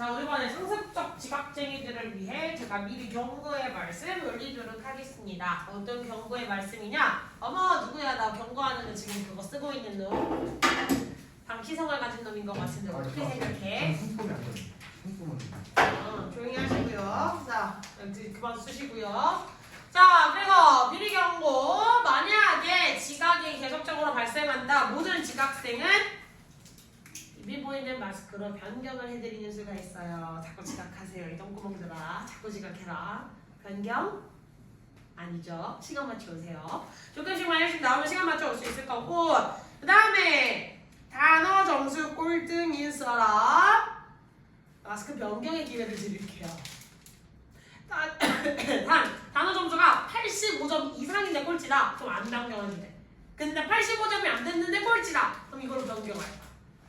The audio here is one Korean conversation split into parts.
자, 우리 반의 상습적 지각쟁이들을 위해 제가 미리 경고의 말씀 올리도록 하겠습니다. 어떤 경고의 말씀이냐? 어머 누구야, 나 경고하는데 지금 그거 쓰고 있는 놈. 방치성을 가진 놈인 것 같은데 어떻게 생각해? 조용히 하시고요. 자, 그만 쓰시고요. 자, 그래서 미리 경고. 만약에 지각이 계속적으로 발생한다. 모든 지각생은 입이 보이는 마스크로 변경을 해드리는 수가 있어요. 자꾸 지각하세요, 이 똥구멍들아. 자꾸 지각해라. 변경? 아니죠. 시간 맞춰오세요. 조금씩 만약씩 나오면 시간 맞춰올 수 있을 거고, 그 다음에 단어 점수 꼴등인 사람 마스크 변경의 기회를 드릴게요. 단어 점수가 85점 이상인데 꼴찌다. 그럼 안 변경해도 돼. 근데 85점이 안 됐는데 꼴찌다. 그럼 이걸로 변경할.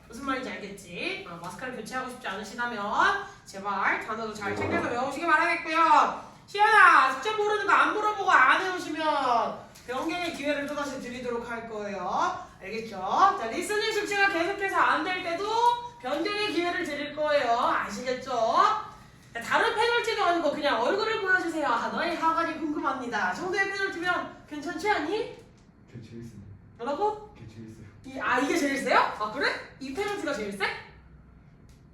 무슨 말인지 알겠지? 마스크를 교체하고 싶지 않으시다면 제발 단어도 잘 챙겨서 외우시기 바라겠고요. 시연아, 숙제 모르는 거 안 물어보고 안 해오시면 변경의 기회를 또다시 드리도록 할 거예요. 알겠죠? 자, 리스닝 숙제가 계속해서 안 될 때도 변경의 기회를 드릴 거예요. 아시겠죠? 다른 페널티도 아니고 그냥 얼굴을 보여주세요. 너의 하관이 궁금합니다. 정도의 페널티면 괜찮지 않니? 제 제일 세. 뭐라고? 제 제일 세요. 이게 제일 세요? 아 그래? 이 페널티가 제일 세?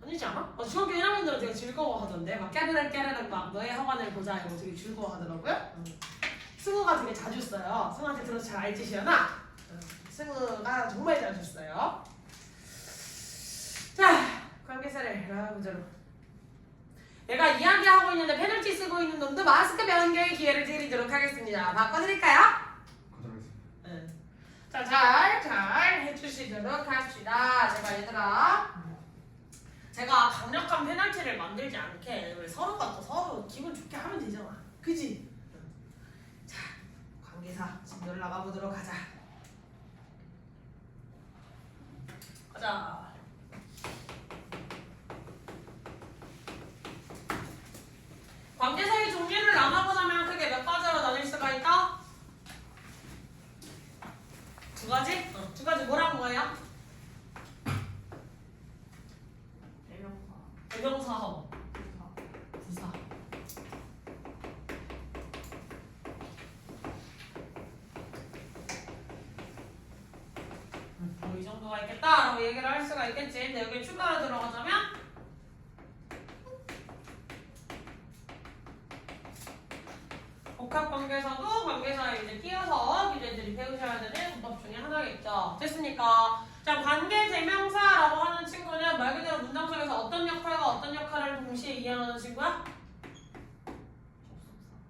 아니지 않아? 중학교 1학년들은 되게 즐거워하던데 막 깨르륵 막 너의 하관을 보자 이거 되게 즐거워하더라고요. 승우가 되게 자주 써요. 승우한테 들어서 잘 알지 시연아? 승우가 정말 자주 써요. 자, 관계사를 알아보자로. 내가 이야기하고 있는데 페널티 쓰고 있는 놈도 마스크 변경의 기회를 드리도록 하겠습니다. 바꿔드릴까요? 거절하겠습니다. 자, 잘 해주시도록 합시다. 제가 강력한 페널티를 만들지 않게 우리 서로가 또 서로 기분 좋게 하면 되잖아. 그지? 자, 관계사 진도를 나가보도록 하자. 가자. 관계사의 종류를 나눠보자면 크게 몇 가지로 나뉠 수가 있다? 두 가지? 두 가지 뭐라고 해요? 대명사하고 부사. 뭐 이 정도가 있겠다라고 얘기를 할 수가 있겠지. 근데 여기 추가로 들어가자면 복합관계사도 관계사에 이제 끼어서 기재들이 배우셔야 되는 문법 중에 하나겠죠. 됐습니까? 자, 관계대명사라고 하는 친구는 말 그대로 문장 속에서 어떤 역할과 어떤 역할을 동시에 이행하는 친구야?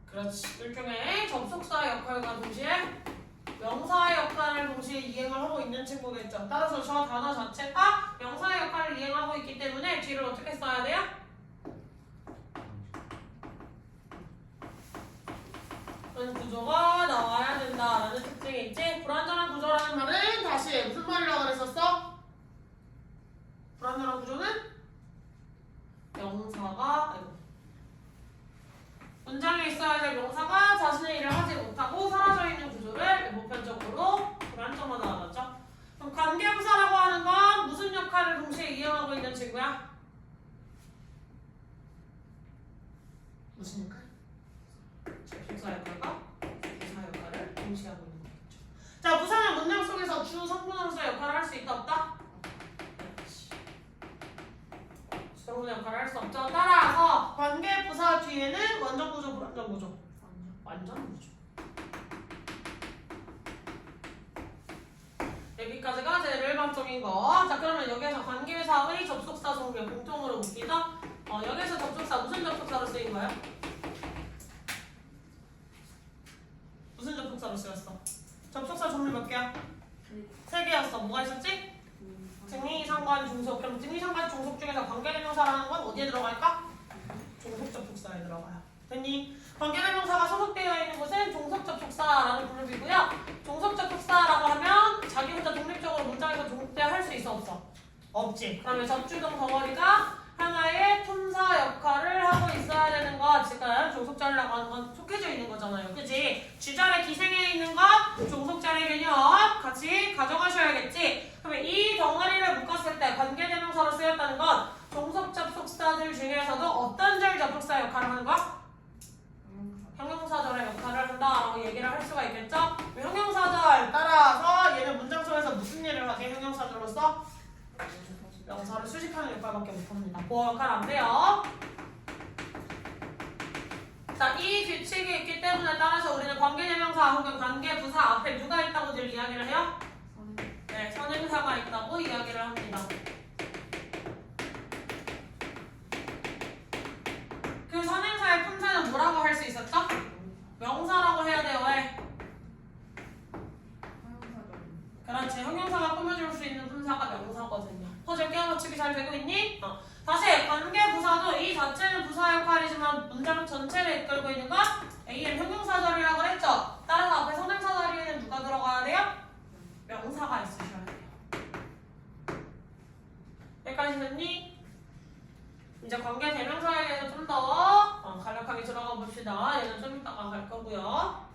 그렇지. 일종의 접속사 역할과 동시에 명사의 역할을 동시에 이행을 하고 있는 친구겠죠. 따라서 저 단어 자체가 명사의 역할을 이행하고 있기 때문에 뒤를 어떻게 써야 돼요? 구조가 나와야 된다라는 특징이 있지. 불완전한 구조라는 말은 다시 무슨 말이라고 그랬었어? 불완전한 구조는 명사가 문장에 있어야 될 명사가 자신의 일을 하지 못하고 사라져 있는 구조를 보편적으로 불완전하다 알았죠? 그럼 관계부사라고 하는 건 무슨 역할을 동시에 이행하고 있는 친구야? 무슨 역할? 접속사 역할과 부사 역할을 동시에 하고 있는 거겠죠. 자, 부사는 문장 속에서 주 성분함수 역할을 할 수 있다 없다? 성분 역할을 할 수 없죠. 따라서 관계 부사 뒤에는 완전 구조, 불완전 구조? 완전 구조. 여기까지가 제일 일반적인 거. 자, 그러면 여기에서 관계사의 접속사 종류 공통으로 묶이죠? 여기에서 접속사 무슨 접속사로 쓰인 거예요? 무슨 접속사로 쓰였어? 접속사 종류 몇 개야? 3개였어. 뭐가 있었지? 등위, 상관, 종속. 그럼 등위, 상관, 종속 중에서 관계대명사라는 건 어디에 들어갈까? 종속 접속사에 들어가요. 됐니? 관계대명사가 소속되어 있는 곳은 종속 접속사라는 그룹이고요. 종속 접속사라고 하면 자기 혼자 독립적으로 문장에서 종속대할 수 있어 없어? 없지. 그러면 접주동 덩어리가 하나의 품사 역할을 하고 있어야 되는 거 지금 종속자리라고 하는 건 속해져 있는 거잖아요. 그치? 주절에 기생해 있는 거 종속자리 개념 같이 가져가셔야겠지. 그러면 이 덩어리를 묶었을 때 관계대명사로 쓰였다는 건 종속 접속사들 중에 접속사의 역할을 하는 거야? 형용사절의 역할을 한다라고 얘기를 할 수가 있겠죠? 형용사절 따라서 얘는 문장 속에서 무슨 일을 하게? 형용사절로서 명사를 수식하는 역할밖에 못합니다. 그 역할 안 돼요. 자, 이 규칙이 있기 때문에 따라서 우리는 관계대명사 혹은 관계부사 앞에 누가 있다고 늘 이야기를 해요? 네, 선행사가 있다고 이야기를 합니다. 그 선행사의 품사는 뭐라고 할 수 있었죠? 명사라고 해야 돼요. 왜? 그렇지. 형용사가 꾸며줄 수 있는 품사가 명사거든요. 퍼즐 끼워 맞추기 잘 되고 있니? 다시 관계부사도 이 자체는 부사 역할이지만 문장 전체를 이끌고 있는 건 AM 형용사절이라고 그랬죠? 따라서 앞에 선행사 자리에는 누가 들어가야 돼요? 명사가 있으셔야 돼요. 여기까지 됐니? 이제 관계 대명사에 대해서 좀 더 간략하게 들어가 봅시다. 얘는 좀 이따가 갈 거고요.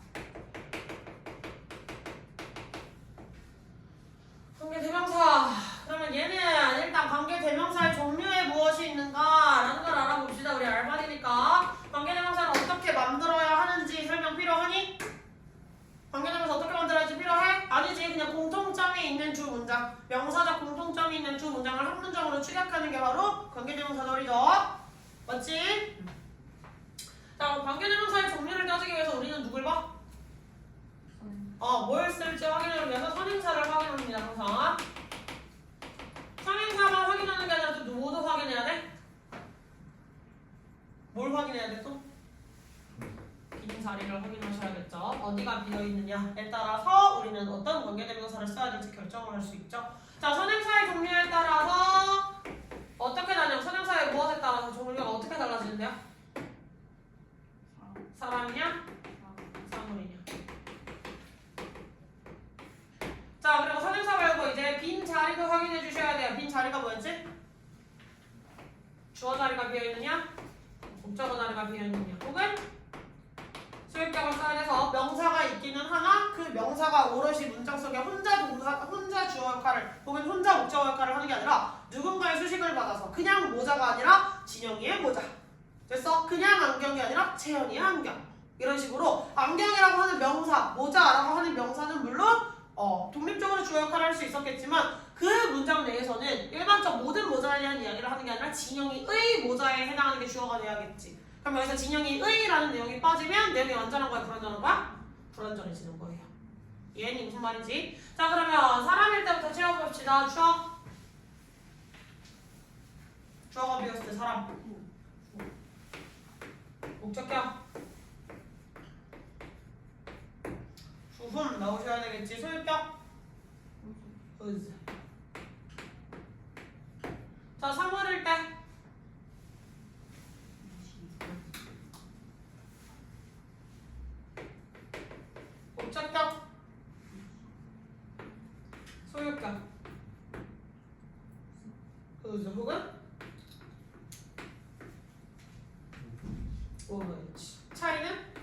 관계 대명사. 그러면 얘는 일단 관계 대명사의 종류에 무엇이 있는가라는 걸 알아봅시다. 우리 알바니까. 관계 대명사를 어떻게 만들어야 하는지 설명 필요하니? 관계 대명사 어떻게 만들어야지 필요해? 아니지. 그냥 공통점이 있는 주 문장. 명사적 공통점이 있는 주 문장을 한 문장으로 축약하는 게 바로 관계 대명사절이죠. 맞지? 자, 관계 대명사의 종류를 따지기 위해서 우리는 누굴 봐? 뭘 쓸지 확인하기 위해서 선행사를 확인합니다. 항상 선행사만 확인하는 게 아니라 또 뭐도 확인해야 돼? 뭘 확인해야 돼 또? 빈 자리를 확인하셔야겠죠. 어디가 비어있느냐에 따라서 우리는 어떤 관계대명사를 써야 될지 결정을 할 수 있죠. 자, 선행사의 종류에 따라서 어떻게 다녀? 선행사의 무엇에 따라서 종류가 어떻게 달라지는데요? 사람이냐? 사물이냐? 자, 그리고 선행사 말고 이제 빈 자리도 확인해 주셔야 돼요. 빈 자리가 뭐였지? 주어 자리가 비어있느냐? 목적어 자리가 비어있느냐? 혹은 수익격을 써야 돼서 명사가 있기는 하나 그 명사가 오롯이 문장 속에 혼자 주어 역할을 혹은 혼자 목적어 역할을 하는 게 아니라 누군가의 수식을 받아서 그냥 모자가 아니라 진영이의 모자. 됐어? 그냥 안경이 아니라 채연이의 안경. 이런 식으로 안경이라고 하는 명사, 모자라고 하는 명사는 물론 독립적으로 주어 역할을 할 수 있었겠지만 그 문장 내에서는 일반적 모든 모자에 대한 이야기를 하는 게 아니라 진영이의 모자에 해당하는 게 주어가 돼야겠지. 그럼 여기서 진영이의라는 내용이 빠지면 내용이 완전한 거야? 불완전한 거야? 불완전해지는 거예요. 이해니 무슨 말인지? 자, 그러면 사람일 때부터 채워봅시다. 주어가 비었을 때 사람. 목적격. 주흠 나오셔야 되겠지. 소유격. whose. 자, 사물일 때. 목적격. 소유격. whose 혹은 which. 차이는?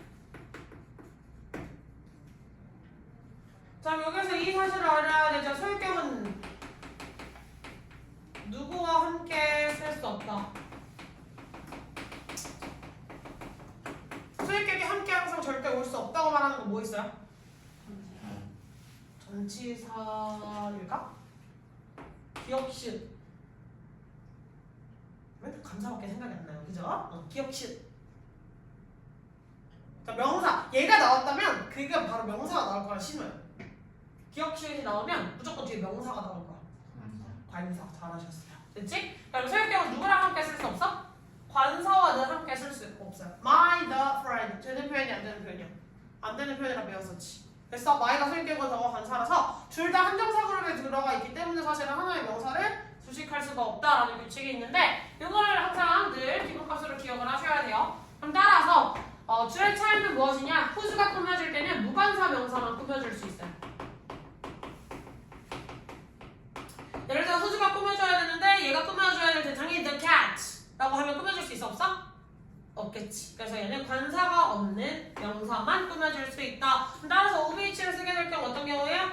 자, 여기서 이 사실을 알아야 되죠. 소유격은 누구와 함께 쓸 수 없다. 소유격이 함께 항상 절대 올 수 없다고 말하는 건 뭐 있어요? 전치사일까? 기억시읒. 왜 감사밖에 생각이 안 나요, 그죠? 기억시읒. 자, 명사. 얘가 나왔다면 그게 바로 명사가 나올 거라 신호예요. 기억시읒이 나오면 무조건 뒤에 명사가 나올 거야. 관사. 잘하셨어요. 됐지? 그럼 소유격은 누구랑 함께 쓸 수 없어? 관사와 늘 함께 쓸 수 없어요. My the friend. 되는 표현이 안 되는 표현이야. 안 되는 표현이라 배웠었지. 됐어? my가 소유격은 저거 관사라서 둘 다 한정사 그룹에 들어가 있기 때문에 사실은 하나의 명사를 수식할 수가 없다라는 규칙이 있는데 이거를 항상 늘 기본값으로 기억을 하셔야 돼요. 그럼 따라서 줄의 차이는 무엇이냐? whose가 꾸며질 때는 무관사 명사만 꾸며줄 수 있어요. 예를 들어 whose가 꾸며줘야 되는데 얘가 꾸며줘야 될 대상이 the cat 라고 하면 꾸며줄 수 있어? 없어? 없겠지. 그래서 얘는 관사가 없는 명사만 꾸며줄 수 있다. 따라서 OVH를 쓰게 될 경우 어떤 경우예요?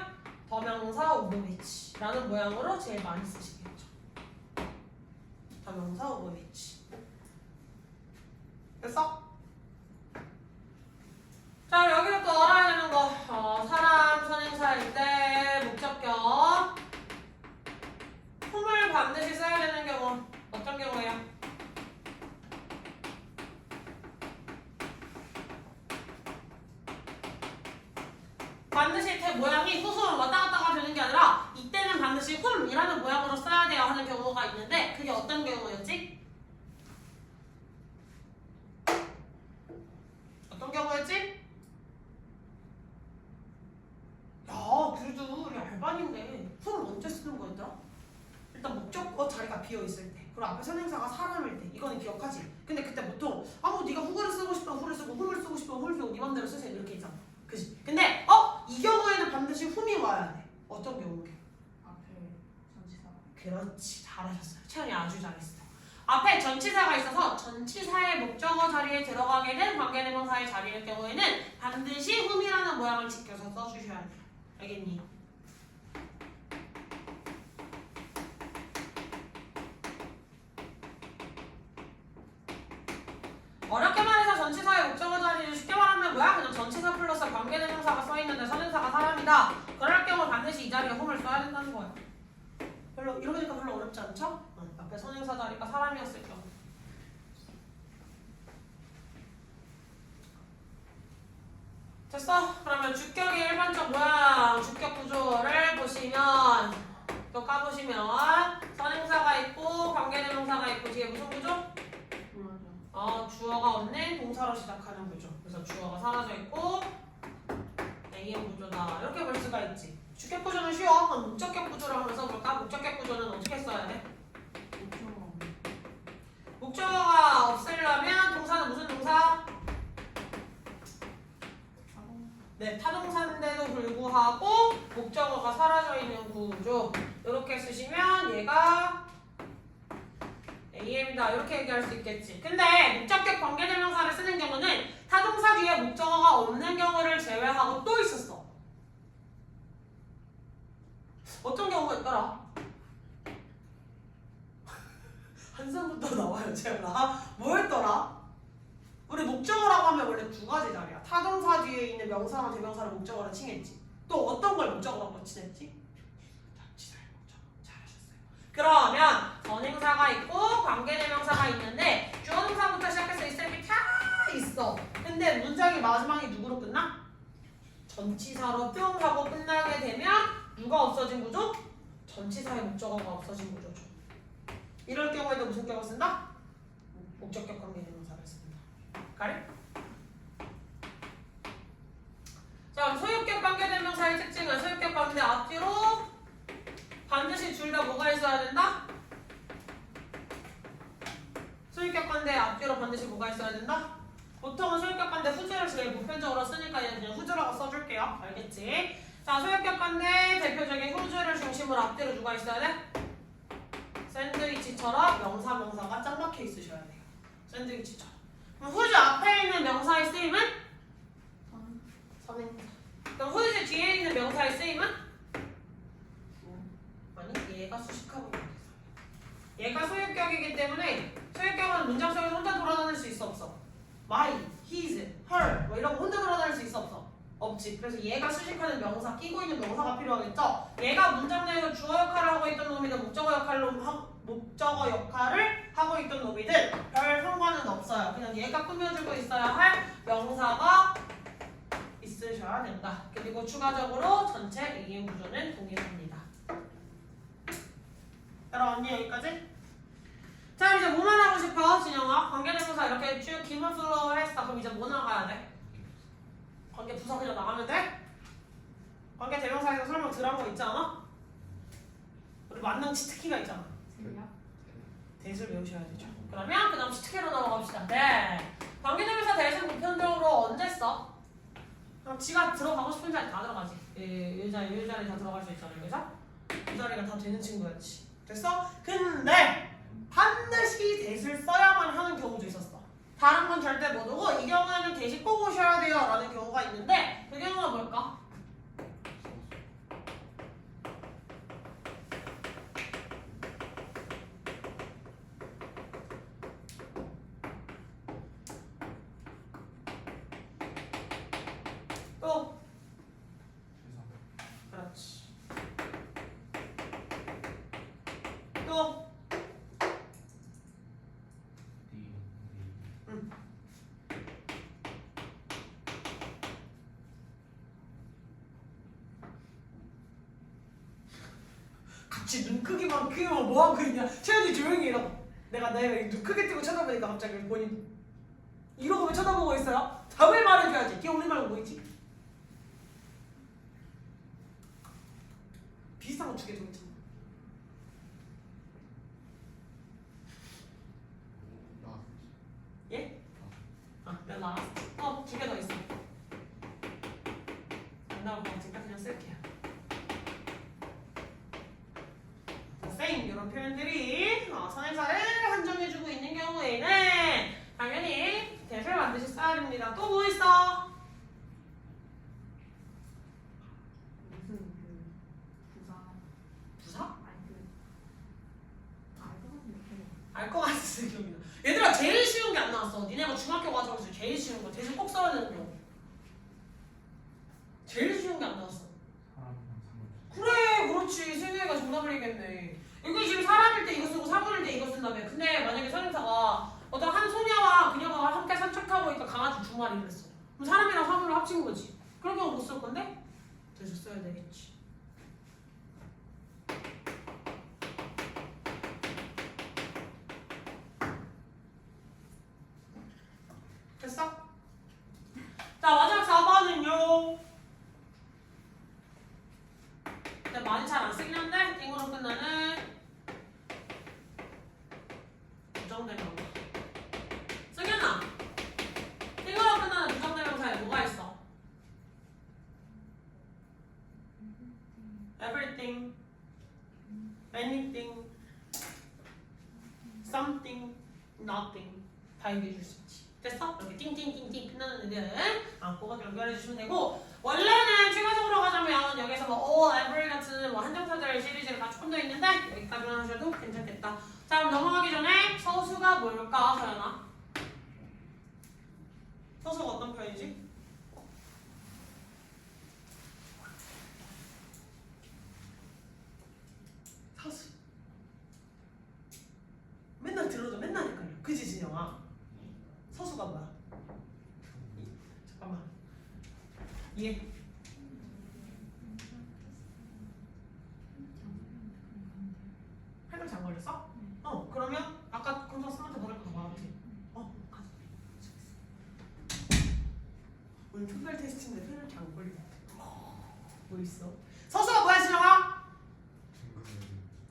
더명사 OVH라는 모양으로 제일 많이 쓰시겠죠. 더명사 OVH. 됐어? 자 여기서 또 알아야 되는 거 사람 선행사일 때 목적격 whom을 반드시 써야 되는 경우 어떤 경우예요? 반드시 대 모양이 후수로 왔다 갔다가 되는 게 아니라 이때는 반드시 whom이라는 모양으로 써야 돼요 하는 경우가 있는데 그게 어떤 경우였지? 어떤 경우였지? 야 그래도 우리 알바인데 whom 언제 쓰는 거였더라? 일단 목적어 자리가 비어있을 때 그리고 앞에 선행사가 사람일 때 이거는 기억하지? 근데 그때 보통 뭐 네가 who를 쓰고 싶으면 who를 쓰고 whom을 쓰고 싶으면 who를 쓰고 네 맘대로 쓰세요 이렇게 있잖아 그치? 근데 이 경우에는 반드시 whom이 와야 돼 어떤 경우에? 앞에 전치사. 그렇지 잘하셨어요 채연이 아주 잘했어요 앞에 전치사가 있어서 전치사의 목적어 자리에 들어가게 된 관계대명사의 자리일 경우에는 반드시 whom이라는 모양을 지켜서 써주셔야 돼요 알겠니? 어렵게 말해서 전치사의 목적어 자리를 쉽게 말하면 뭐야? 그냥 전치사 플러스 관계대명사가 써있는데 선행사가 사람이다. 그럴 경우 반드시 이 자리에 whom을 써야 된다는 거야. 이러니까 별로 어렵지 않죠? 앞에 선행사 자리가 사람이었을 경우. 됐어? 그러면 주격의 일반적 모양, 주격 구조를 보시면 또 까보시면 선행사가 있고 관계대명사가 있고 뒤에 무슨 구조? 주어가 없는 동사로 시작하는 구조. 그래서 주어가 사라져 있고 AM 구조다. 이렇게 볼 수가 있지. 주격 구조는 쉬워. 그럼 목적격 구조를 한번 써볼까? 목적격 구조는 어떻게 써야 돼? 목적어가 없애려면 동사는 무슨 동사? 네, 타동사인데도 불구하고 목적어가 사라져 있는 구조. 이렇게 쓰시면 얘가 AM이다 이렇게 얘기할 수 있겠지. 근데 목적격 관계대명사를 쓰는 경우는 타동사 뒤에 목적어가 없는 경우를 제외하고 또 있었어. 어떤 경우가 있더라? 한산부터 나와요 재현아. 뭐였더라? 우리 목적어라고 하면 원래 두 가지 자리야. 타동사 뒤에 있는 명사랑 대명사를 목적어로 칭했지. 또 어떤 걸 목적어라고 칭했지? 그러면 전행사가 있고 관계대명사가 있는데 주어동사부터 시작해서 있을 게 다 있어. 근데 문장이 마지막에 누구로 끝나? 전치사로 뿅 하고 끝나게 되면 누가 없어진 구조? 전치사의 목적어가 없어진 구조죠. 이럴 경우에도 무슨 격을 쓴다? 목적격 관계대명사를 씁니다. 가래? 자, 소유격 관계대명사의 특징은 소유격 관계 앞뒤로 반드시 둘 다 뭐가 있어야 된다? 소유격 관계 앞뒤로 반드시 뭐가 있어야 된다? 보통은 소유격 관계 후주를 제일 보편적으로 쓰니까 그냥 후주라고 써줄게요. 알겠지? 자, 소유격 관계 대표적인 후주를 중심으로 앞뒤로 누가 있어야 돼? 샌드위치처럼 명사가 짱 박혀 있으셔야 돼요. 샌드위치처럼. 그럼 후주 앞에 있는 명사의 쓰임은? 선행사. 그럼 후주 뒤에 있는 명사의 쓰임은? 아니, 얘가 수식하고 있는 얘가 소유격이기 때문에 소유격은 문장 속에서 혼자 돌아다닐 수 있어 없어? my, his, her 뭐 이런 거 혼자 돌아다닐 수 있어 없어? 없지. 그래서 얘가 수식하는 명사, 끼고 있는 명사가 필요하겠죠? 얘가 문장 내에서 주어 역할을 하고 있던 놈이든 목적어 역할을 하고 있던 놈이든 별 상관은 없어요. 그냥 얘가 꾸며주고 있어야 할 명사가 있으셔야 된다. 그리고 추가적으로 전체 AM 구조는 동일합니다. 여러분 언니 여기까지? 자 이제 뭐만 하고 싶어 진영아? 관계대명사 이렇게 쭉 기본 플로우 했어. 그럼 이제 뭐 나가야 돼? 관계 부사 그냥 나가면 돼? 관계대명사에서 설명 들어간 거 있지 않아? 우리 만능 치트키가 있잖아. 대수를 외우셔야 되죠. 그러면 그 다음 치트키로 넘어갑시다. 네. 관계대명사 대신 보편적으로 언제 써? 그럼 지가 들어가고 싶은 자리 다 들어가지. 이 자리 다 들어갈 수 있잖아요. 그죠? 이 자리가 다 되는 친구였지. 됐어? 근데 반드시 대를 써야만 하는 경우도 있었어. 다른 건 절대 못 오고 이 경우에는 대시 꼭 오셔야 돼요 라는 경우가 있는데 그 경우가 뭘까? 닥치 눈 크기만 크기만 뭐하고 있냐. 채연이 조용히 이러고. 내가 내 눈 크게 뜨고 쳐다보니까 갑자기 본인 이러고 왜 쳐다보고 있어요? 답을 말해줘야지. 기억니 말고 뭐 있지? 비슷한 거 두 개 좀 있잖아. 예? 내가 나왔어. 두 개 더 있어. 안 나올 것 같으니까 그냥 쓸게요. same 이런 표현들이 선행사를 한정해주고 있는 경우에는 당연히 대를 반드시 써야 됩니다. 또 뭐 있어? 무슨 그 부사 부사? 아니 그 알것 같은데 알 것 같은 기억이 나. 얘들아 제일 쉬운 게 안 나왔어. 니네가 중학교 과정에서 제일 쉬운 거 대신 꼭 써야 되는 거. 제일 쉬운 게 안 나왔어. 사람이랑 상관없이. 그래 그렇지. 승희가 정답을 얘기했네. 이거 지금 사람일 때 이거 쓰고 사물일 때 이거 쓴다며. 근데 만약에 선행사가 어떤 한 소녀와 그녀가 함께 산책하고 있다 강아지 두 마리를 했어. 그럼 사람이랑 사물을 합친 거지. 그런 경우 못 쓸 건데? 대신 써야 되겠지. 됐어? 자 마지막 4번은요. 근데 많이 잘 안 쓰긴 한데 띵으로 끝나는 부정대명사. 승현아, 띵으로 끝나는 부정대명사에 뭐가 있어? Everything, anything, something, nothing 다 얘기해 줄 수 있지. 됐어? 이렇게 띵띵띵띵 끝나는 애들 안고가 연결해 주시면 되고, 원래는 추가적으로 가자면 여기서 뭐 all, every 같은 뭐 한정사절 시리즈가 다 조금 더 있는데 여기까지만 하셔도 괜찮겠다. 자 그럼 넘어가기 전에 서수가 뭘까 서연아? 서수가 어떤 표현이지? 서수 맨날 들어도 맨날 헷갈려. 그지 진영아? 서수가 뭐야? 잠깐만 예. 팔꿈치 안 걸렸어? 그러면 아까 검사 쌤한테 뭐랄까 더 말하지? 가자. 오늘 특별 테스트인데 페널티 안 걸리는데. 뭐 있어? 서수가 뭐야 진영아?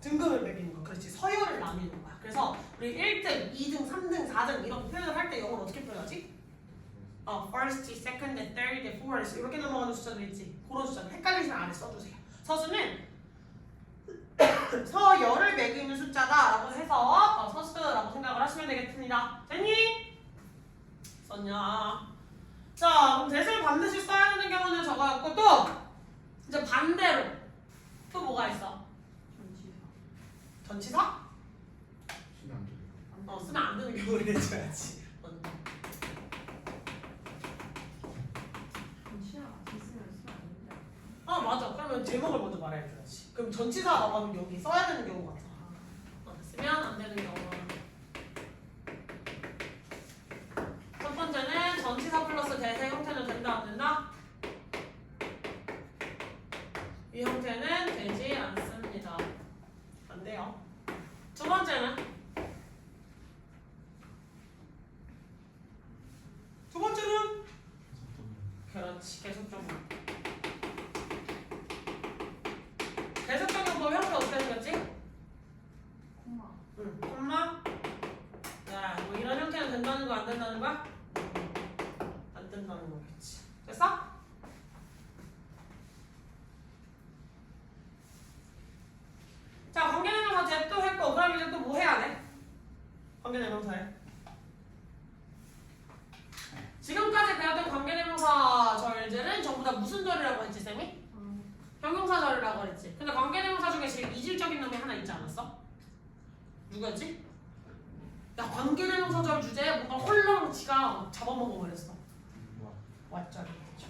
등급을 매기는 거. 그렇지. 서열을 나뉘는 거야. 그래서 우리 1등, 2등, 3등, 4등 이렇게 표현을 할 때 영어를 어떻게 표현하지? first, second, third, fourth 이렇게 넘어가는 숫자들 있지. 그런 숫자들 헷갈리시면 아래 써주세요. 서수는 서열을 매기는 숫자다라고 해서 서수라고 생각을 하시면 되겠습니다. 됐니? 썼냐? 자, 그럼 대세를 반드시 써야 되는 경우는 저거였고 또 이제 반대로 또 뭐가 있어? 전치사? 쓰면 안 돼요. 쓰면 안 되는 경우를 해줘야지. 맞아. 그러면 제목을 먼저 말해줘야지. 그럼 전치사라고 하면 여기 써야 되는 경우가 많아. 쓰면 안 되는 경우. 첫 번째는 전치사 플러스 대세 형태는 된다 안 된다? 이 형태는 되지 않습니다. 안 돼요. 두 번째는 그렇지. 계속적으로. 계속적인 법 형태 어떻게 생겼지? 콤마. 응. 콤마. 야, 뭐 이런 형태는 된다는 거 안 된다는 거야? 안 된다는 거겠지. 됐어? 자, 관계대명사 잽도 했고, 그럼 이제 또 뭐 해야 돼? 관계대명사에. 지금까지 배웠던 관계대명사 절들은 전부 다 무슨 절이라고 했지, 쌤이? 형용사절이라고 그랬지. 근데 관계대명사 중에 제일 이질적인 놈이 하나 있지 않았어? 누구였지? 야, 관계대명사절 주제에 뭔가 홀랑 지가 잡아먹어버렸어. 왓절이었죠.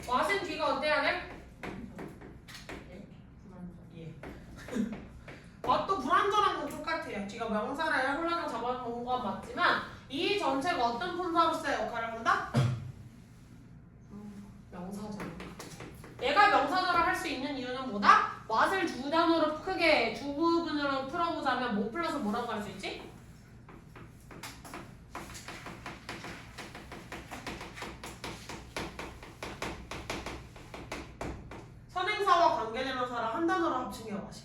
왓은 뒤가 어때야 돼? 예. 왓도 불완전한 건 똑같아요. 뒤가 명사를 홀랑 잡아먹은 건 맞지만 이 전체가 어떤 품사로서의 역할을 한다? 명사절. 얘가 크게 두 부분으로 풀어보자면 뭐 플러스 뭐라고 할 수 있지? 선행사와 관계대명사를 한 단어로 합친 게 와시.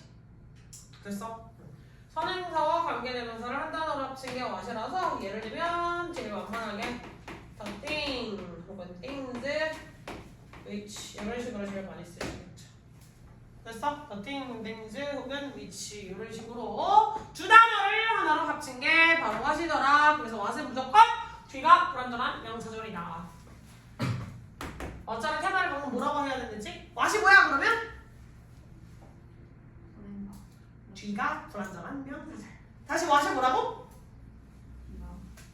됐어? 선행사와 관계대명사를 한 단어로 합친 게 와시라서 예를 들면 제일 완만하게 the thing 혹은 things which 이런 식으로 제일 많이 쓰시겠죠. 됐어? the thing, things 혹은 which 이런 식으로 두 단어를 하나로 합친 게 바로 what이더라. 그래서 what은 무조건 뒤가 불완전한 명사절이다. 어차피 테마를 방금 뭐라고 해야 되는지 what이 뭐야 그러면? 선행사. 뒤가 불완전한 명사절. 다시 what이 뭐라고? 뒤가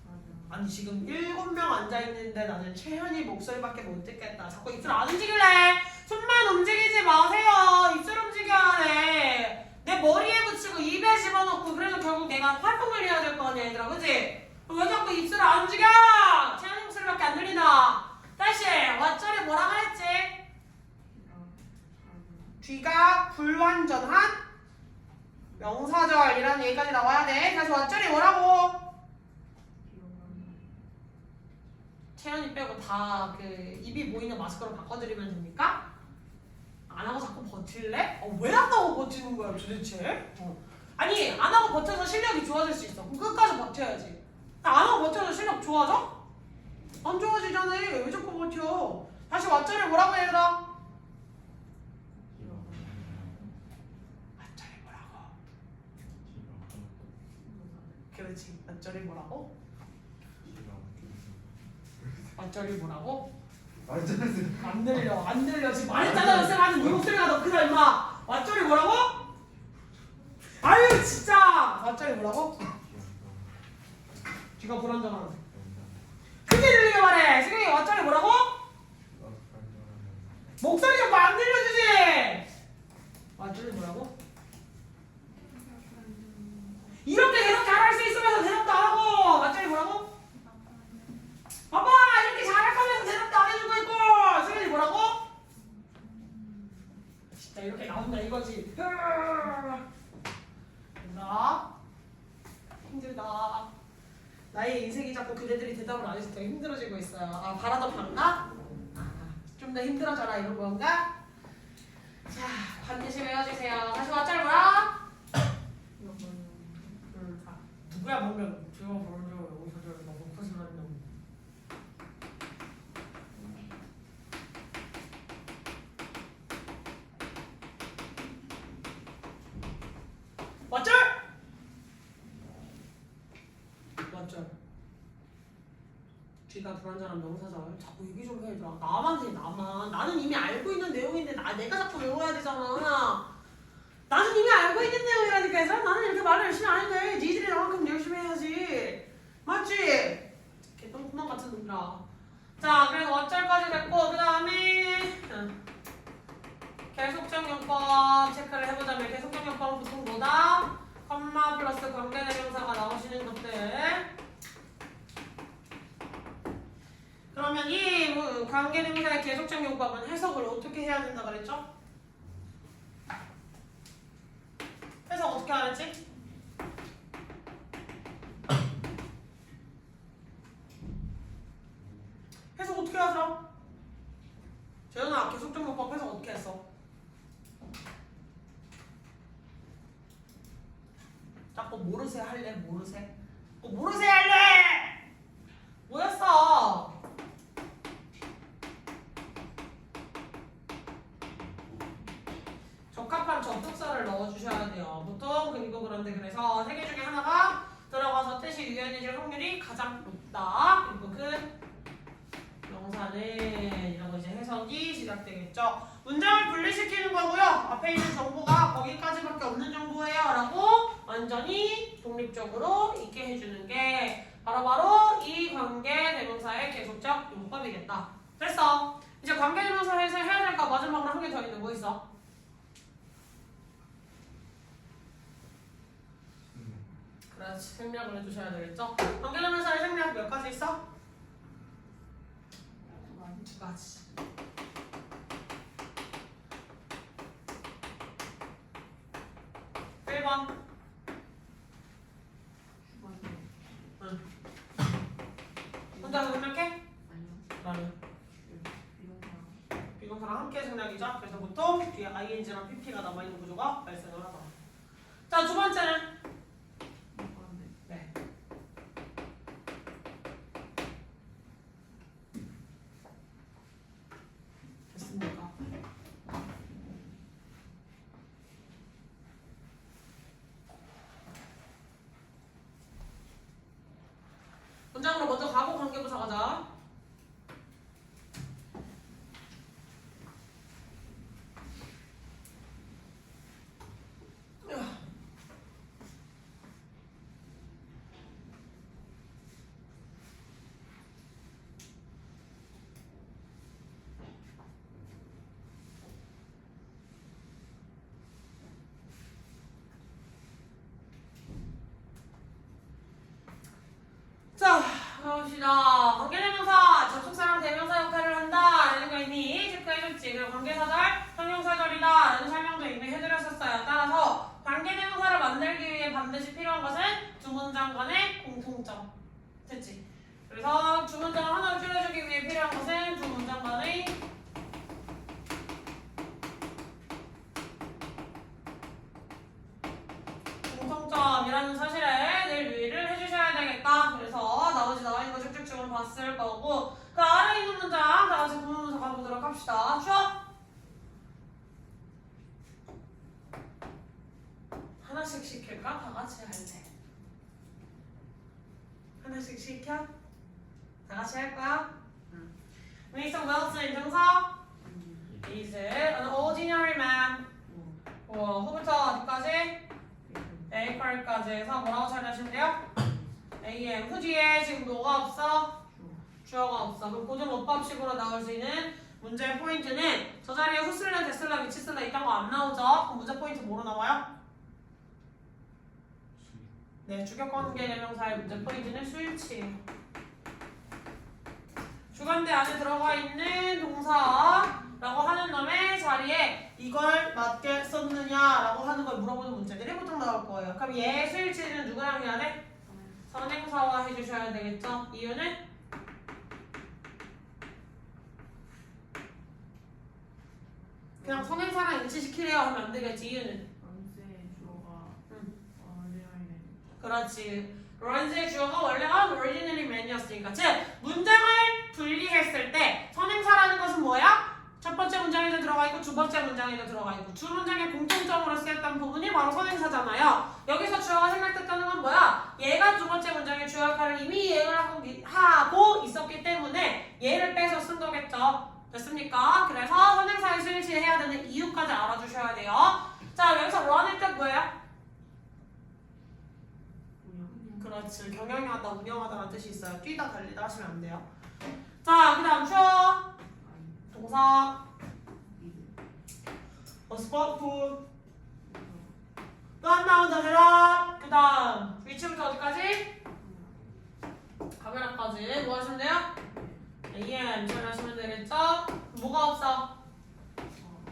불완전한. 아니 지금 7명 앉아있는데 나는 채연이 목소리밖에 못 듣겠다. 자꾸 입술 안 움직일래? 손만 움직이지 마세요. 입술 움직여야 돼. 내 머리에 붙이고 입에 집어넣고 그래서 결국 내가 활동을 해야 될 거 아니야 얘들아. 그치? 왜 자꾸 입술을 안 움직여? 채연이 목소리밖에 안 들린다. 다시 왓절이 뭐라고 했지? 뒤가 불완전한. 뒤가 불완전한 명사절이라는 얘기까지 나와야 돼. 다시 왓절이 뭐라고? 뒤가 불완전한. 채연이 빼고 다 그 입이 보이는 마스크로 바꿔드리면 됩니까? 안 하고 자꾸 버틸래? 왜 안 하고 버티는 거야 도대체? 아니 안 하고 버텨서 실력이 좋아질 수 있어. 그럼 끝까지 버텨야지. 안 하고 버텨서 실력 좋아져? 안 좋아지잖아. 왜 자꾸 버텨? 다시 왓절이 뭐라고 얘들아? 뒤가 왓절이 뭐라고? 불완전한. 그렇지. 왓절이 뭐라고? 아, 왓절이 뭐라고? 완전 안 들려 안 들려. 지금 말했잖아. 쌤한테 네 목소리가 더 크다 임마. 왓절이 뭐라고? 아유 진짜. 왓절이 뭐라고? 뒤가 불완전한. 크게 들리게 말해. 지금 왓절이 뭐라고? 목소리 좀 안 들려주지. 왓절이 뭐라고? 이렇게 대답 잘할 수 있으면서 대답도 안 하고. 왓절이 뭐라고? 봐봐 이렇게 잘할 거면서 대답도 안 해주고 있고. 수현이 뭐라고? 진짜 이렇게 나온다 이거지. 힘들다. 나의 인생이 자꾸 그대들이 대답을 안 해서 더 힘들어지고 있어요. 아 바라던 반가? 좀 더 힘들어져라 이런 건가? 자 반드시 외워주세요. 다시 왓절 뭐야? 뒤가 불완전한. 누구야 방금 제가 먼저 여기서 저를 너무 거짓말하는 놈. 왓절! 왓절 뒤가 불완전한 명사절. 자꾸 얘기 좀 해 얘들아. 나만 해 나만. 나는 이미 알고 있는 내용인데 내가 자꾸 외워야 되잖아. 나는 이미 알고 있는 내용이라니까 해서 나는 이렇게 말을 열심히 안 해도 돼. 니들이 나만큼 열심히 해야지. 맞지? 개똥구멍 같은 놈들아. 자 그래서 어쩔까지 됐고 그 다음에 계속적 용법 체크를 해보자면 계속적 용법은 보통 뭐다? 컴마 플러스 관계대명사가 나오시는 것들. 그러면 이 관계대명사의 계속적 용법은 해석을 어떻게 해야 된다 그랬죠? 해석 어떻게 하랬지? 해석 어떻게 하더라? 재현아 계속적 용법 해석 어떻게 했어? 자꾸 모르세 할래 모르세? 모르세 할래! 뭐였어? 적합한 접속사를 넣어주셔야 돼요. 보통 그리고 그런데 그래서 세 개 중에 하나가 들어가서 뜻이 유연해질 확률이 가장 높다. 그리고 그 명사는 이라고 이제 해석이 시작되겠죠. 문장을 분리시키는 거고요. 앞에 있는 정보가 거기까지밖에 없는 정보예요 라고 완전히 독립적으로 있게 해주는 게 바로바로 이 관계대명사의 계속적 용법이겠다. 됐어. 이제 관계대명사에서 해야 될 거 마지막으로 한 개 더 있는 거 있어? 그렇지. 생략을 해주셔야 되겠죠. 관계대명사의 생략 몇 가지 있어? 두 가지. 1번. 주방에 응. 혼자서 생각해? 아니요. 나는 비용사랑 비동사랑 함께 생략이죠. 그래서 보통 뒤에 ing랑 pp가 남아있는 구조가 발생을 하더라. 자, 두 번째는 이건데 네. 됐습니까? 문장으로 먼저 가고 관계부사 가자. 자, 가봅시다. 관계대명사, 접속사랑 대명사 역할을 한다 라는 거 이미 체크해줬지. 그리고 관계사절, 형용사절이다 라는 설명도 이미 해드렸었어요. 따라서 관계대명사를 만들기 위해 반드시 필요한 것은 두 문장 간의 공통점. 됐지? 그래서 두 문장을 하나로 줄여주기 위해 필요한 것은 두 문장 간의 공통점이라는 사실에 늘 유의를 해주셔야 되겠다. 그래서 나머지 나와있는 거 쭉쭉쭉 봤을 거고 그 아래 있는 문장 다 같이 보면서 가보도록 합시다. 쉬어! 하나씩 시킬까? 다 같이 할래. 하나씩 시켜? 다 같이 할 거야? Mr. Wilson 등사 is an ordinary man. 후부터 어디까지? A컬까지 해서 뭐라고 처리하시면 돼요? AM 후 뒤에 지금 뭐가 없어? 주어가 없어. 그럼 고정 어법식으로 나올 수 있는 문제의 포인트는 저 자리에 후 쓸래, 대 쓸래, 위치 쓸래 이딴 거 안 나오죠? 그럼 문제 포인트 뭐로 나와요? 네, 주격관계 대명사의 문제 포인트는 수일치예요. 주관대 안에 들어가 있는 동사라고 하는 놈의 자리에 이걸 맞게 썼느냐라고 하는 걸 물어보는 문제들이 보통 나올 거예요. 그럼 얘 수일치는 누구랑 해야 돼? 선행사와 해주셔야 되겠죠? 이유는? 그냥 선행사랑 일치시키래요 하면 안 되겠지. 이유는? 언제 주어가 레알이네. 그렇지. 런즈의 주어가 원래가 originally man이었으니까 즉 문장을 분리했을 때 선행사라는 것은 뭐야? 첫 번째 문장에도 들어가 있고 두 번째 문장에도 들어가 있고 두 문장의 공통점으로 쓰였던 부분이 바로 선행사잖아요. 여기서 주어가 생략됐다는 건 뭐야? 얘가 두 번째 문장의 주어 역할을 이미 이해를 하고 있었기 때문에 얘를 빼서 쓴 거겠죠. 됐습니까? 그래서 선행사의 수일치해야 되는 이유까지 알아주셔야 돼요. 자, 여기서 run일 때 뭐예요? 그렇지. 경영하다, 운영하다라는 뜻이 있어요. 뛰다, 달리다 하시면 안 돼요. 자, 그 다음 주어. 동사. spot food. 또 안 나온다, 대답. 그 다음 위치부터 어디까지? 카메라까지. 뭐 하시면 돼요? AM 처리하시면 되겠죠? 뭐가 없어?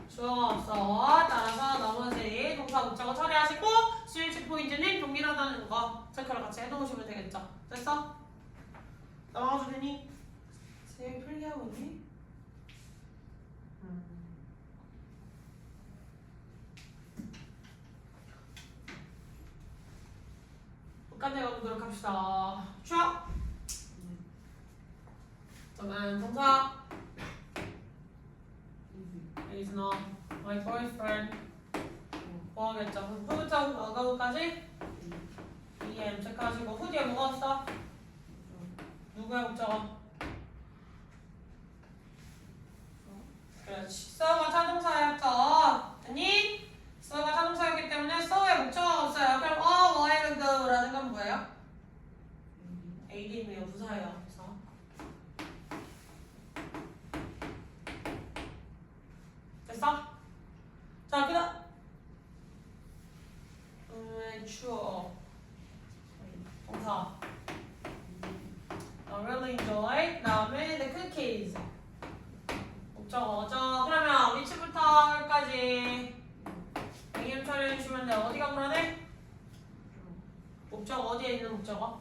주어가 없어. 따라서 나머지 동사 목적어 처리하시고 수일치 포인트는 동일하다는 거 체크를 같이 해놓으시면 되겠죠. 됐어? 넘어가도 되니? 쌤 풀리하고 있니? 끝까지 가보도록 합시다. 쉬어! 저는 동사 is not my boyfriend. 뭐 하겠죠? 후부터 과거까지 EM 체크하시고 후 뒤에 뭐가 없어? 누구의 목적어? 그렇지. so가 타동사였죠. 됐니? so가 타동사였기 때문에 so의 목적어가 없어요. 그럼 while ago라는 건 뭐예요? AD이며 부사예요. 그래서 됐어? 자, 그다음 주어 동사 I really enjoy. 그다음에 the cookies 목적어죠. 그러면 위치부터 여기까지 AM 처리해 주시면 돼요. 어디가 불안해? 목적어 어디에 있는 목적어?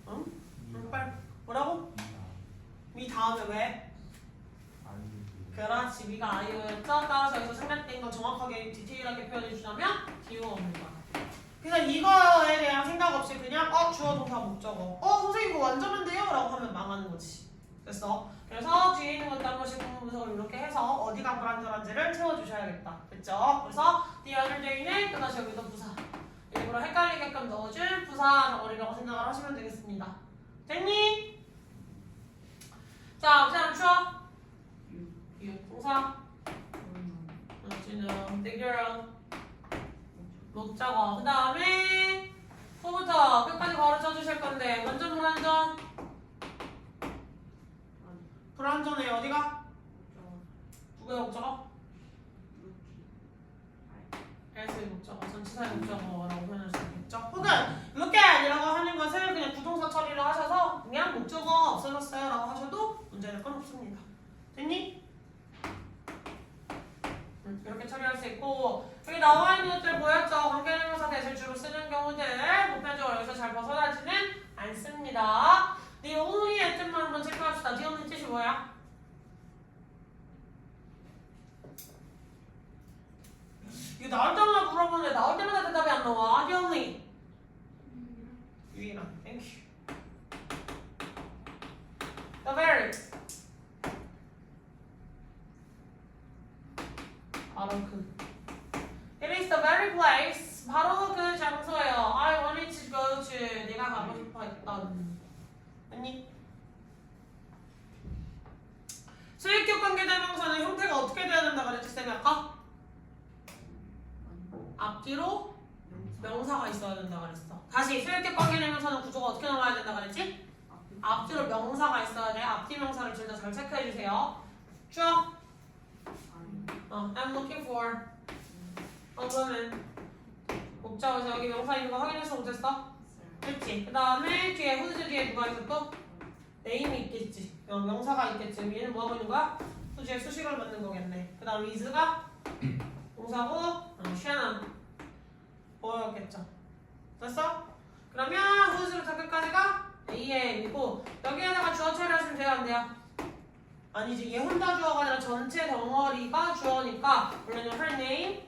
응? 빨리 뭐라고? 미 다음에 왜? 그렇지 미가 아이오였죠? 따라서 여기서 생략된 거 정확하게 디테일하게 표현해주자면 뒤로 없는 거야. 그래서 이거에 대한 생각 없이 그냥 주어 동사 목적어 선생님 이거 완전한데요? 라고 하면 망하는 거지. 됐어? 그래서 뒤에 있는 것도 한 번씩 분석을 이렇게 해서 어디가 불완전한지를 채워주셔야겠다. 됐죠? 그래서 the other day는 또다시 여기도 부사 일부러 헷갈리게끔 넣어줄 부사 덩어리라고 생각을 하시면 되겠습니다. 됐니? 자, 그 다음 추워 동사 지금 the girl 목적어 그 다음에 후부터 끝까지 가르쳐 주실 건데 완전 불완전 불완전해 어디가? 누구의 목적어? S의 목적어 전치사의 목적어라고 표현할 수 있겠죠? 혹은 look at이라고 하는 것을 그냥 부동사 처리를 하셔서 그냥 목적어 없어졌어요 라고 하셔도 문제될 건 없습니다. 됐니? 이렇게 처리할 수 있고 여기 나와 있는 것들 보였죠? 관계대명사 대실 주로 쓰는 경우들 보편적으로 여기서 잘 벗어나지는 않습니다. The only의 뜻만 한번 체크합시다. The only 뜻이 뭐야? 이거 나올 때마다 물어보는데 나올 때마다 대답이 안 나와. The only 유일한. Thank you. The very 바로 It is the very place. 바로 그 장소예요. I wanted to go to. 내가 가고 싶어 했던. 아니? 수익격 관계대명사는 형태가 어떻게 돼야 된다 그랬지 쌤이 아까? 앞뒤로 명사가 있어야 된다 그랬어. 다시 수익격 관계대명사는 구조가 어떻게 나와야 된다 그랬지? 앞뒤로 명사가 있어야 돼. 앞뒤 명사를 둘 다 잘 체크해 주세요. 쭉. I'm looking for. 그러면 목적어에서 여기 명사 있는 거 확인해서 못했어? 그렇지. 그 다음에 뒤에 후즈 뒤에 누가 있어 또? 네임이 있겠지. 명사가 있겠지. 얘는 뭐 하고 있는 거야? 후즈에 수식을 받는 거겠네. 그 다음 위즈가 동사고 쉐는 보였겠죠. 됐어? 그러면 후즈부터 끝까지가 AM이고 여기에다가 주어 처리하시면 돼요 안 돼요? 아니지 얘 혼자 주어가 아니라 전체 덩어리가 주어니까 원래는 her name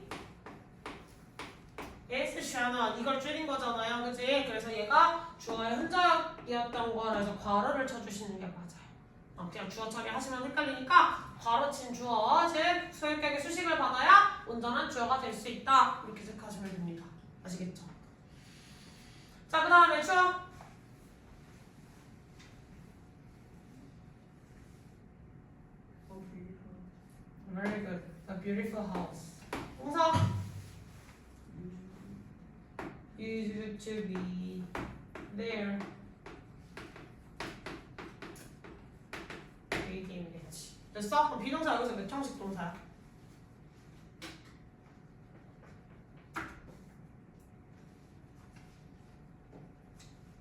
is Shannon 이걸 줄인 거잖아요 그치? 그래서 얘가 주어의 흔적이었던 거라서 괄호를 쳐주시는 게 맞아요. 그냥 주어 처리하시면 헷갈리니까 괄호 친 주어 즉 소유격의 수식을 받아야 온전한 주어가 될 수 있다 이렇게 생각하시면 됩니다. 아시겠죠? 자 그 다음에 주어 Very good. A beautiful house. 동사 used to be there. ADM이겠지. 됐어? 그럼 비동사 여기서 몇 형식 동사야?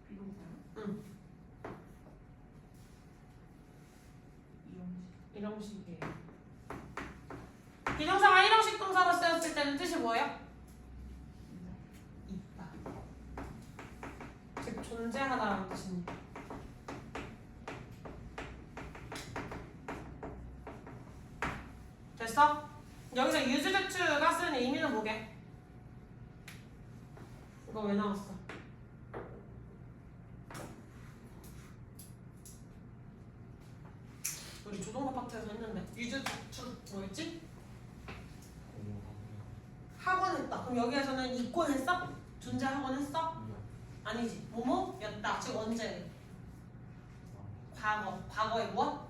비동사요? 응. 이형식. 일형식이에요. 비동사가 일형식 동사로 쓰였을 때는 뜻이 뭐예요? 있다. 즉 존재하다라는 뜻입니다. 됐어? 여기서 used to가 쓰는 의미는 뭐게? 이거 왜 나왔어? 우리 조동사 파트에서 했는데 used to 뭐였지? 하곤 했다. 그럼 여기에서는 있곤 했어? 존재하곤 했어? 아니지. 뭐뭐였다. 즉 언제? 과거. 과거의 무엇?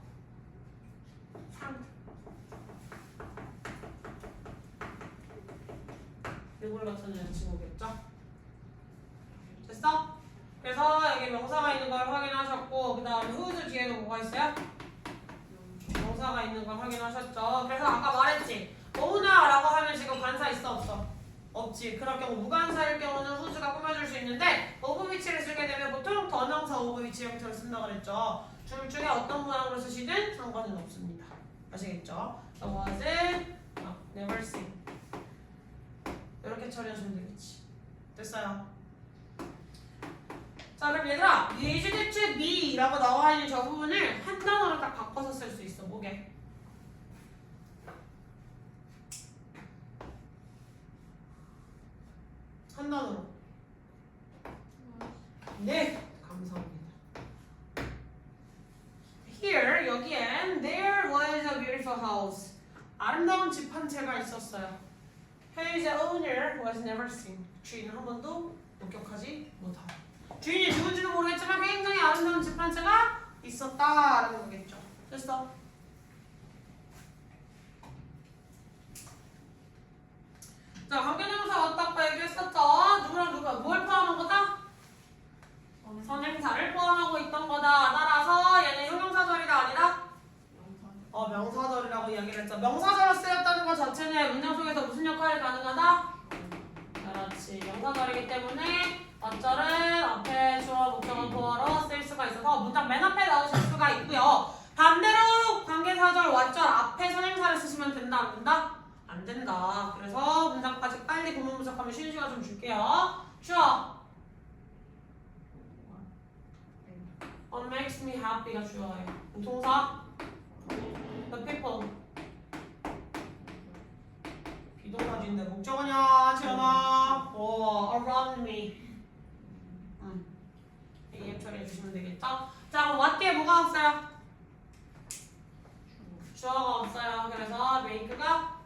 상태. 이걸 갖춘 여자친구겠죠? 됐어? 그래서 여기 명사가 있는 걸 확인하셨고 그 다음에 whose 뒤에는 뭐가 있어요? 명사가 있는 걸 확인하셨죠? 그래서 아까 말했지? owner라고 하면 지금 관사 있어 없어? 없지. 그럴 경우 무관사일 경우는 whose가 꾸며줄 수 있는데 of which를 쓰게 되면 보통 더명사 of which 형태로 쓴다고 그랬죠? 둘 중에 어떤 모양으로 쓰시든 상관은 없습니다. 아시겠죠? was never seen. 이렇게 처리하시면 되겠지. 됐어요. 자, 그럼 얘들아, used to be라고 나와 있는 저 부분을 한 단어로 딱 바꿔서 쓸 수 있어. 뭐게? 한 단어로. 네, 감사합니다. Here, 여기엔 there was a beautiful house. 아름다운 집 한 채가 있었어요. Whose owner was never seen. 주인은 한 번도 목격하지 못하고. 주인이 누군지는 모르겠지만 굉장히 아름다운 집 한 채가 있었다라는 거겠죠. 됐어? 자, 관계대명사 왔다고 얘기했었죠. 누구랑 누가 뭘 포함한 거다? 선행사를 포함하고 있던 거다. 따라서 얘는 형용사절이다 아니다? 명사절이라고 이야기를 했죠. 명사절로 쓰였다는 것 자체는 문장 속에서 무슨 역할이 가능하다? 그렇지. 명사절이기 때문에 어절은 앞에 주어 목적어 보어로 쓸 수가 있어서 문장 맨 앞에 나오실 수가 있고요. 반대로 관계사절 왓절 앞에 선행사를 쓰시면 된다 안 된다? 안 된다. 그래서 문장까지 빨리 구문 분석하면 쉬는 시간 좀 줄게요. 주어. What makes me happy가 주어예요. 동사. The people. 비동사인데 목적어냐 지연아? Around me. 이게 처리해 주시면 되겠죠? 자, 그럼 what 뒤에 뭐가 없어요? 주어가 없어요. 그래서 make가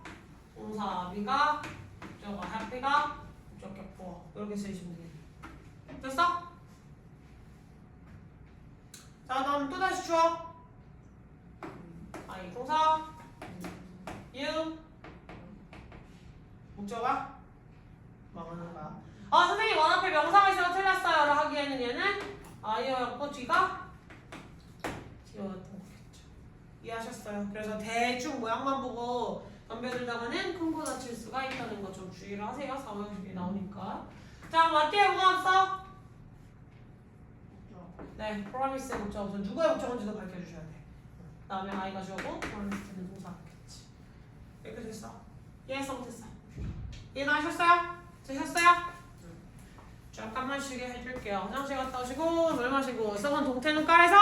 동사, be가 목적어, happy가 목적격, 이렇게 쓰시면 되겠네. 됐어? 자, 그럼 또 다시 주어. 동사. you. 목적어. 망하는 거야. 선생님 원 앞에 명사가 있어서 틀렸어요. 를 하기에는 얘는 아이였고 뒤가 뒤였던 거겠죠. 이해하셨어요? 그래서 대충 모양만 보고 덤벼들다가는 큰 거 다칠 수가 있다는 거 좀 주의를 하세요. 상황이 나오니까. 자, 맞디에 뭐가 없어? 네, promise의 목적어. 우선 누구의 목적어인지도 밝혀주셔야 돼. 그 다음에 아이가 주어고 promise는 동사겠지. 이렇게 됐어. 이해성 됐어. 이해하셨어요? 되셨어요? 잠깐만 쉬게 해줄게요. 화장실 갔다 오시고 물 마시고 썩은 동태눈 깔에서